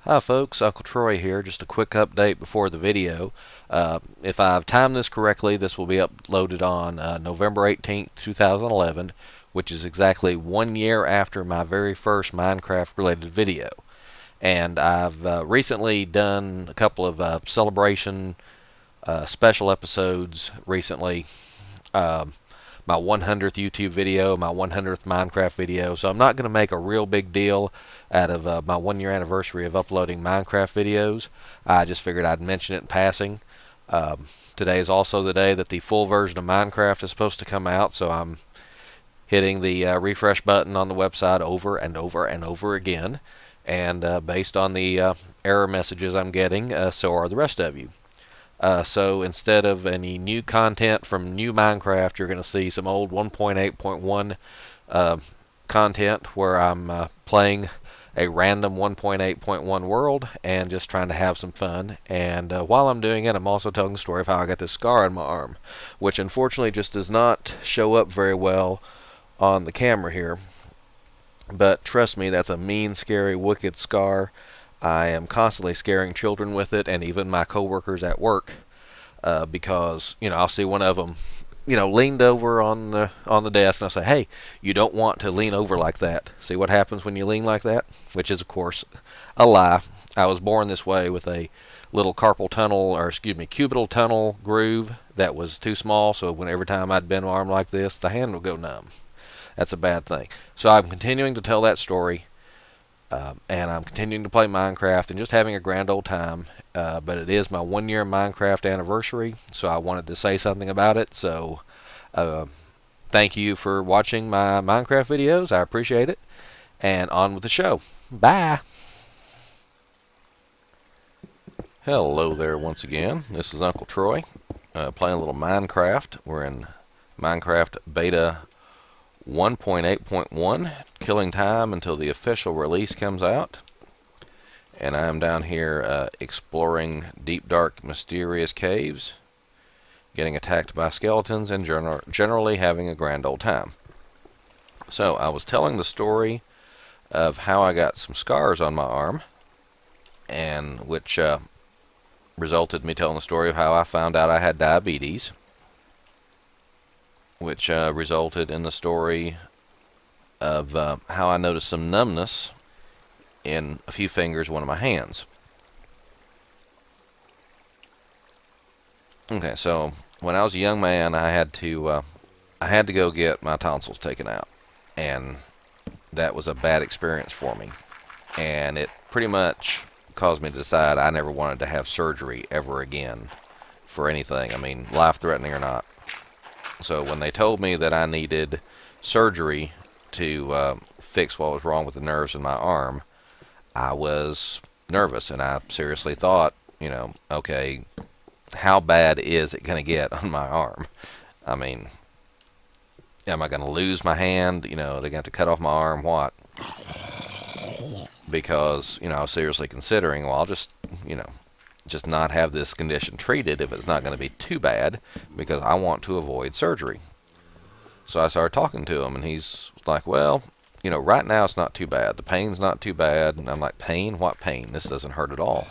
Hi folks, Uncle Troy here. Just a quick update before the video. If I've timed this correctly, this will be uploaded on November 18th, 2011, which is exactly 1 year after my very first Minecraft related video. And I've recently done a couple of celebration special episodes recently. My 100th YouTube video, my 100th Minecraft video. So I'm not going to make a real big deal out of my 1 year anniversary of uploading Minecraft videos. I just figured I'd mention it in passing. Today is also the day that the full version of Minecraft is supposed to come out, so I'm hitting the refresh button on the website over and over and over again. And based on the error messages I'm getting, so are the rest of you. So instead of any new content from new Minecraft, you're going to see some old 1.8.1 content where I'm playing a random 1.8.1 world and just trying to have some fun. And while I'm doing it, I'm also telling the story of how I got this scar on my arm, which unfortunately just does not show up very well on the camera here. But trust me, that's a mean, scary, wicked scar. I am constantly scaring children with it, and even my coworkers at work, because I'll see one of them, leaned over on the desk, and I'll say, "Hey, you don't want to lean over like that. See what happens when you lean like that?" Which is, of course, a lie. I was born this way with a little carpal tunnel, or excuse me, cubital tunnel groove that was too small, so every time I'd bend my arm like this, the hand would go numb. That's a bad thing. So I'm continuing to tell that story. And I'm continuing to play Minecraft and just having a grand old time. But it is my 1 year Minecraft anniversary, so I wanted to say something about it. So thank you for watching my Minecraft videos. I appreciate it. And on with the show. Bye. Hello there once again. This is Uncle Troy playing a little Minecraft. We're in Minecraft Beta 1.8.1, killing time until the official release comes out. And I am down here exploring deep, dark, mysterious caves, getting attacked by skeletons, and generally having a grand old time. So I was telling the story of how I got some scars on my arm, and which resulted in me telling the story of how I found out I had diabetes, which resulted in the story of how I noticed some numbness in a few fingers of one of my hands. Okay, so when I was a young man, I had to go get my tonsils taken out, and that was a bad experience for me, and it pretty much caused me to decide I never wanted to have surgery ever again for anything. I mean, life-threatening or not. So when they told me that I needed surgery to fix what was wrong with the nerves in my arm, I was nervous, and I seriously thought, okay, how bad is it going to get on my arm? I mean, am I going to lose my hand? They're going to have to cut off my arm, what? Because, I was seriously considering, well, I'll just not have this condition treated if it's not going to be too bad, because I want to avoid surgery. So I started talking to him, and he's like, well, right now it's not too bad. The pain's not too bad. And I'm like, pain? What pain? This doesn't hurt at all.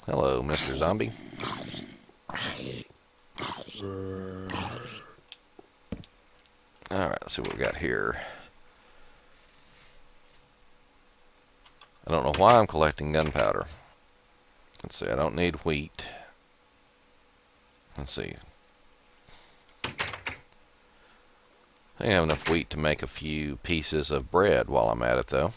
Hello, Mr. Zombie. Alright, let's see what we got here. I don't know why I'm collecting gunpowder. Let's see, I don't need wheat. Let's see. I have enough wheat to make a few pieces of bread while I'm at it, though.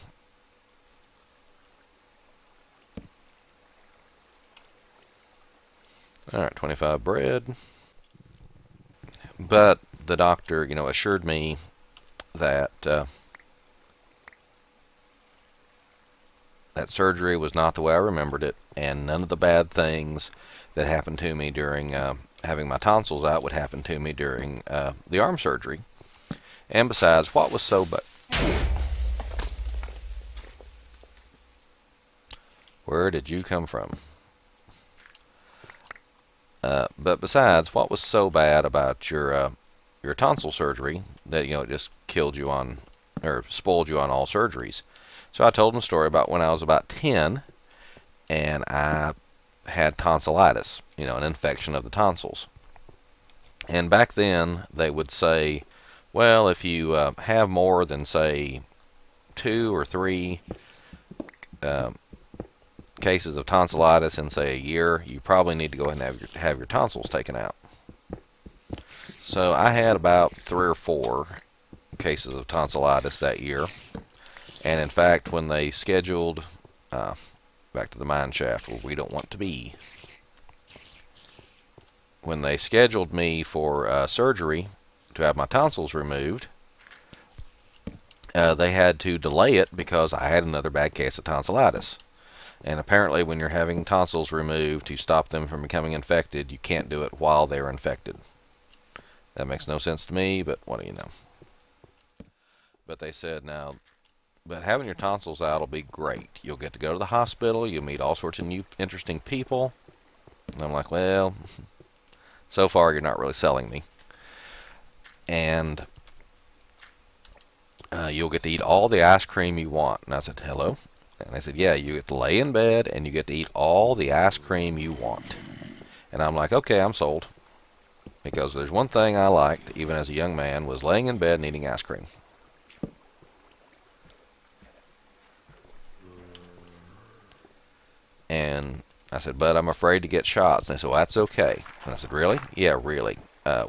Alright, 25 bread. But the doctor, assured me that that surgery was not the way I remembered it, and none of the bad things that happened to me during having my tonsils out would happen to me during the arm surgery. And besides, what was so bad? Where did you come from? But besides, what was so bad about your tonsil surgery that it just killed you on or spoiled you on all surgeries. So I told him a story about when I was about 10 and I had tonsillitis, an infection of the tonsils. And back then they would say, well, if you have more than, say, 2 or 3 cases of tonsillitis in, say, a year, you probably need to go ahead and have your tonsils taken out. So I had about 3 or 4 cases of tonsillitis that year. And in fact, when they scheduled, back to the mine shaft where we don't want to be, when they scheduled me for surgery to have my tonsils removed, they had to delay it because I had another bad case of tonsillitis. And apparently when you're having tonsils removed to stop them from becoming infected, you can't do it while they're infected. That makes no sense to me, but what do you know? But they said, now, but having your tonsils out will be great. You'll get to go to the hospital, you'll meet all sorts of new interesting people. And I'm like, well, so far you're not really selling me. And you'll get to eat all the ice cream you want. And I said, hello? And they said, yeah, you get to lay in bed and you get to eat all the ice cream you want. And I'm like, okay, I'm sold. Because there's one thing I liked, even as a young man, was laying in bed and eating ice cream. And I said, but I'm afraid to get shots. And they said, well, that's okay. And I said, really? Yeah, really.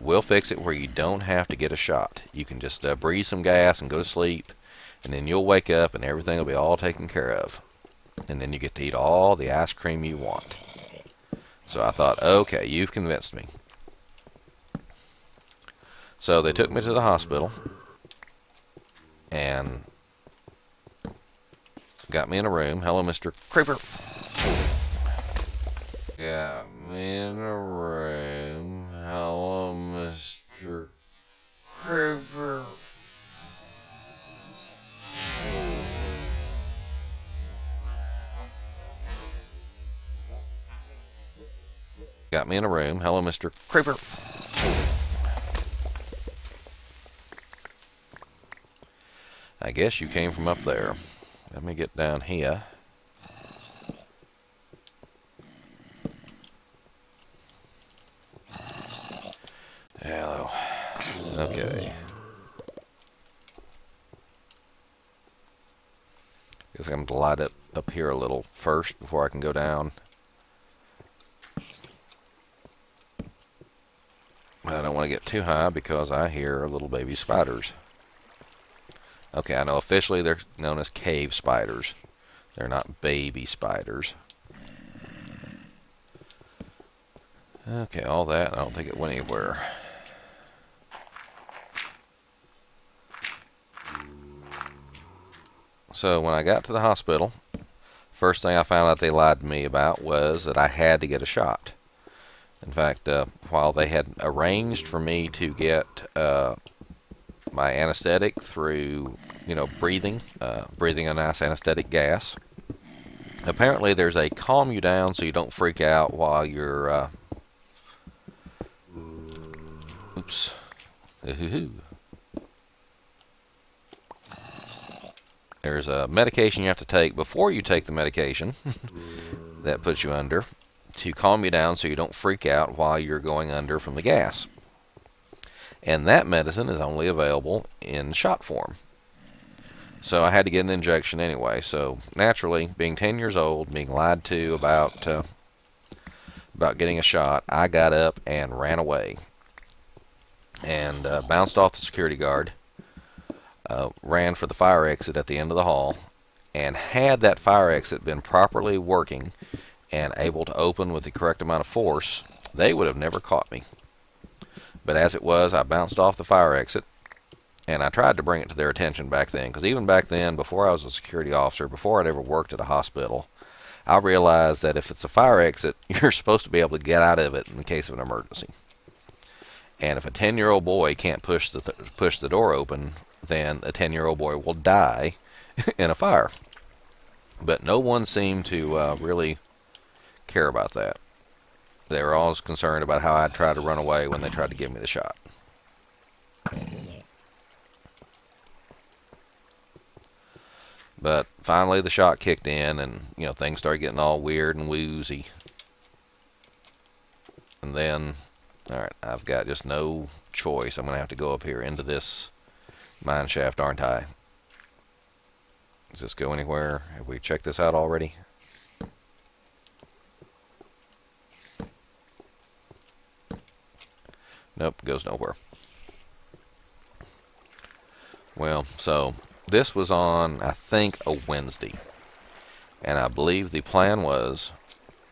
We'll fix it where you don't have to get a shot. You can just breathe some gas and go to sleep. And then you'll wake up and everything will be all taken care of. And then you get to eat all the ice cream you want. So I thought, okay, you've convinced me. So they took me to the hospital and got me in a room. Hello, Mr. Creeper. Got me in a room. Hello, Mr. Creeper. Got me in a room. Hello, Mr. Creeper. I guess you came from up there. Let me get down here. Hello. Okay. Guess I'm going to light it up here a little first before I can go down. I don't want to get too high because I hear little baby spiders. Okay, I know officially they're known as cave spiders. They're not baby spiders. Okay, all that, I don't think it went anywhere. So when I got to the hospital, first thing I found out they lied to me about was that I had to get a shot. In fact, while they had arranged for me to get my anesthetic through, breathing a nice anesthetic gas, apparently there's a calm you down so you don't freak out while you're, oops, there's a medication you have to take before you take the medication that puts you under to calm you down so you don't freak out while you're going under from the gas. And that medicine is only available in shot form. So I had to get an injection anyway. So naturally, being 10 years old, being lied to about getting a shot, I got up and ran away. And bounced off the security guard, ran for the fire exit at the end of the hall, and had that fire exit been properly working and able to open with the correct amount of force, they would have never caught me. But as it was, I bounced off the fire exit, and I tried to bring it to their attention back then, because even back then, before I was a security officer, before I'd ever worked at a hospital, I realized that if it's a fire exit, you're supposed to be able to get out of it in the case of an emergency. And if a 10-year-old boy can't push the door open, then a 10-year-old boy will die in a fire. But no one seemed to really care about that. They were always concerned about how I'd try to run away when they tried to give me the shot. But finally the shot kicked in, and things started getting all weird and woozy. And then, alright, I've got just no choice. I'm going to have to go up here into this mine shaft, aren't I? Does this go anywhere? Have we checked this out already? Nope, goes nowhere. Well, so this was on, I think, a Wednesday. And I believe the plan was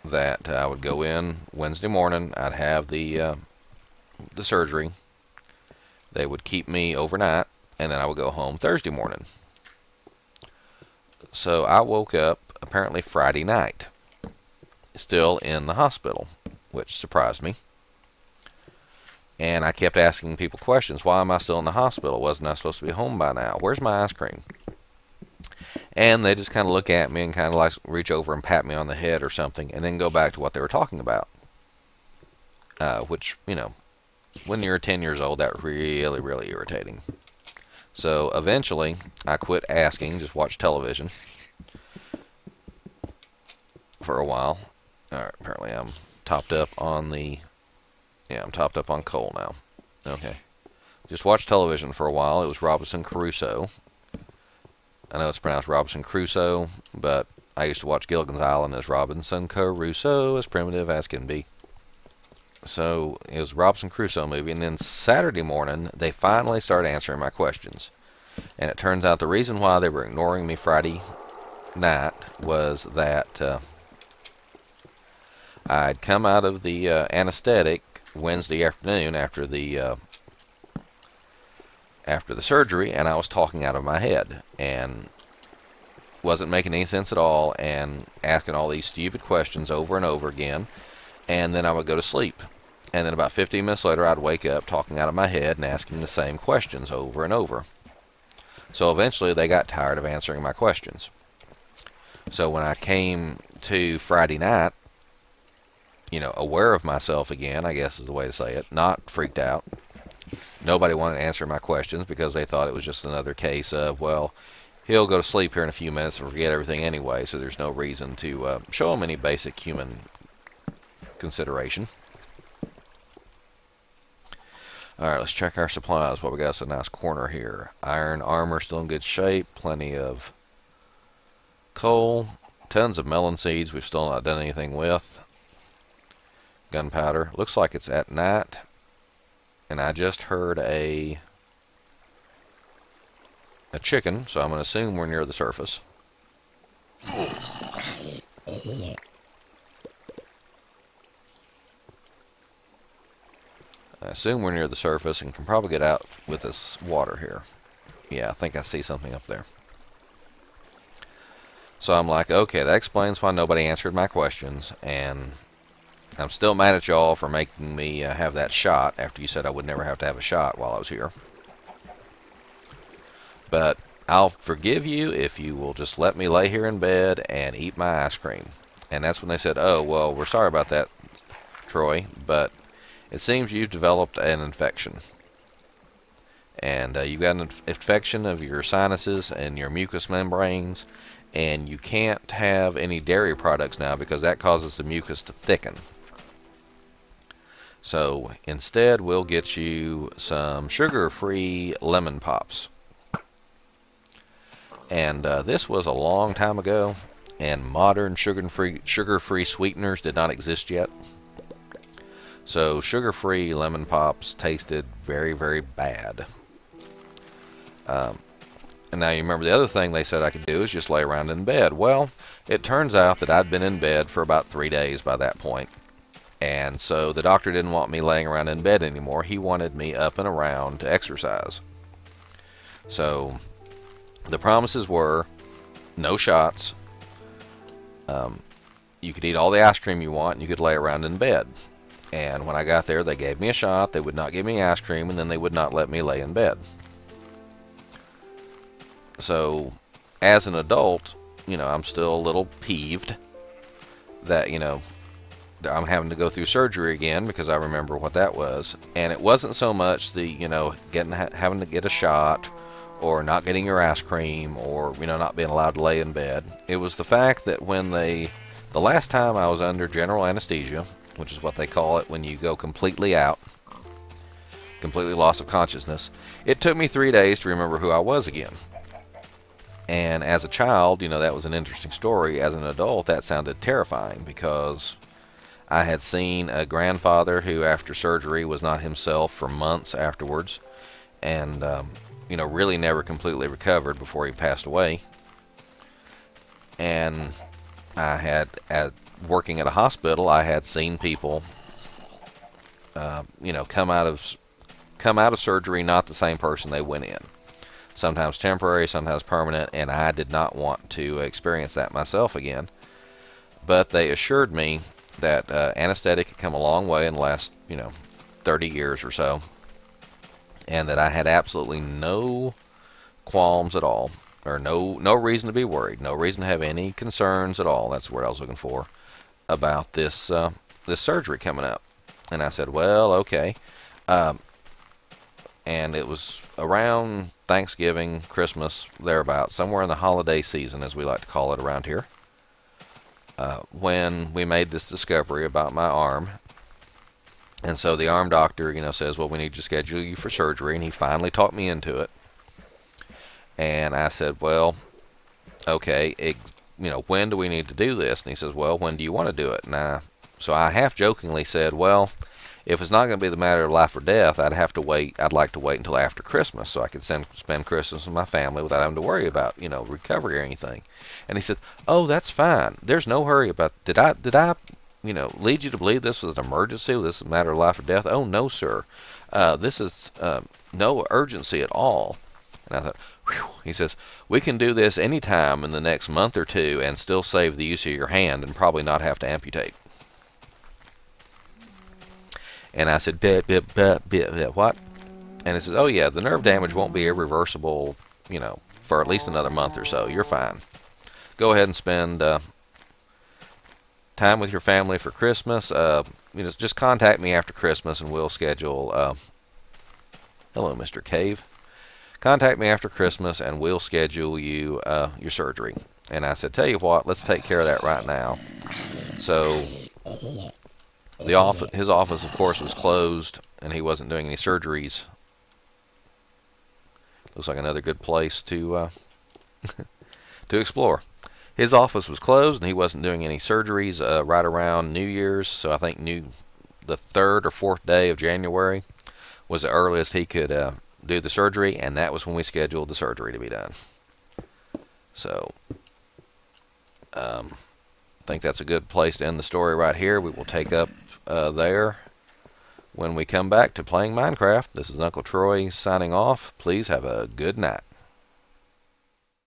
that I would go in Wednesday morning. I'd have the surgery. They would keep me overnight, and then I would go home Thursday morning. So I woke up apparently Friday night, still in the hospital, which surprised me. And I kept asking people questions. Why am I still in the hospital? Wasn't I supposed to be home by now? Where's my ice cream? And they just kind of look at me and kind of like reach over and pat me on the head or something, and then go back to what they were talking about. Which, when you're 10 years old, that was really, really irritating. So eventually, I quit asking, just watched television for a while. Alright, apparently I'm topped up on the... Yeah, I'm topped up on coal now. Okay. Just watched television for a while. It was Robinson Crusoe. I know it's pronounced Robinson Crusoe, but I used to watch Gilligan's Island as Robinson Crusoe, as primitive as can be. So, it was a Robinson Crusoe movie, and then Saturday morning, they finally started answering my questions. And it turns out the reason why they were ignoring me Friday night was that I'd come out of the anesthetic Wednesday afternoon after the surgery, and I was talking out of my head and wasn't making any sense at all, and asking all these stupid questions over and over again, and then I would go to sleep, and then about 15 minutes later I'd wake up talking out of my head and asking the same questions over and over. So eventually they got tired of answering my questions. So when I came to Friday night, aware of myself again, I guess is the way to say it, not freaked out. Nobody wanted to answer my questions because they thought it was just another case of, well, he'll go to sleep here in a few minutes and forget everything anyway, so there's no reason to show him any basic human consideration. Alright, let's check our supplies. What we got is a nice corner here. Iron armor still in good shape. Plenty of coal. Tons of melon seeds we've still not done anything with. Gunpowder. Looks like it's at night. And I just heard a chicken, so I'm going to assume we're near the surface. I assume we're near the surface and can probably get out with this water here. Yeah, I think I see something up there. So I'm like, okay, that explains why nobody answered my questions, and I'm still mad at y'all for making me have that shot after you said I would never have to have a shot while I was here. But I'll forgive you if you will just let me lay here in bed and eat my ice cream. And that's when they said, oh, well, we're sorry about that, Troy, but it seems you've developed an infection. And you've got an infection of your sinuses and your mucous membranes, and you can't have any dairy products now because that causes the mucus to thicken. So instead, we'll get you some sugar-free lemon pops. And this was a long time ago, and modern sugar-free sweeteners did not exist yet. So sugar-free lemon pops tasted very, very bad. And now you remember the other thing they said I could do is just lay around in bed. Well, it turns out that I'd been in bed for about 3 days by that point. And so the doctor didn't want me laying around in bed anymore. He wanted me up and around to exercise. So the promises were no shots. You could eat all the ice cream you want and you could lay around in bed. And when I got there, they gave me a shot. They would not give me ice cream, and then they would not let me lay in bed. So as an adult, I'm still a little peeved that, I'm having to go through surgery again because I remember what that was. And it wasn't so much the, having to get a shot or not getting your ice cream, or not being allowed to lay in bed. It was the fact that when the last time I was under general anesthesia, which is what they call it when you go completely out, completely loss of consciousness, it took me 3 days to remember who I was again. And as a child, that was an interesting story. As an adult, that sounded terrifying, because I had seen a grandfather who, after surgery, was not himself for months afterwards, and really never completely recovered before he passed away. And I had, working at a hospital, I had seen people, come out of surgery not the same person they went in. Sometimes temporary, sometimes permanent, and I did not want to experience that myself again. But they assured me that anesthetic had come a long way in the last, 30 years or so, and that I had absolutely no qualms at all, or no reason to be worried, no reason to have any concerns at all. That's the word I was looking for, about this surgery coming up. And I said, well, okay. And it was around Thanksgiving, Christmas, thereabouts, somewhere in the holiday season, as we like to call it around here, when we made this discovery about my arm. And so the arm doctor, says, well, we need to schedule you for surgery, and he finally talked me into it. And I said, well, okay, when do we need to do this? And he says, well, when do you want to do it? So I half-jokingly said, well, if it's not going to be the matter of life or death, I'd like to wait until after Christmas, so I could spend Christmas with my family without having to worry about, recovery or anything. And he said, oh, that's fine. There's no hurry about it. Did I lead you to believe this was an emergency? This is a matter of life or death? Oh, no, sir. This is no urgency at all. And I thought, whew. He says, we can do this anytime in the next month or two and still save the use of your hand and probably not have to amputate. And I said, what? And it says, oh yeah, the nerve damage won't be irreversible, for at least another month or so. You're fine. Go ahead and spend time with your family for Christmas. Just contact me after Christmas and we'll schedule. Hello, Mr. Cave. Contact me after Christmas and we'll schedule you your surgery. And I said, tell you what, let's take care of that right now. So his office, of course, was closed, and he wasn't doing any surgeries. Looks like another good place to to explore. His office was closed, and he wasn't doing any surgeries right around New Year's. So I think the 3rd or 4th day of January was the earliest he could do the surgery, and that was when we scheduled the surgery to be done. So I think that's a good place to end the story right here. We will take up there when we come back to playing Minecraft. This is Uncle Troy signing off. Please have a good night.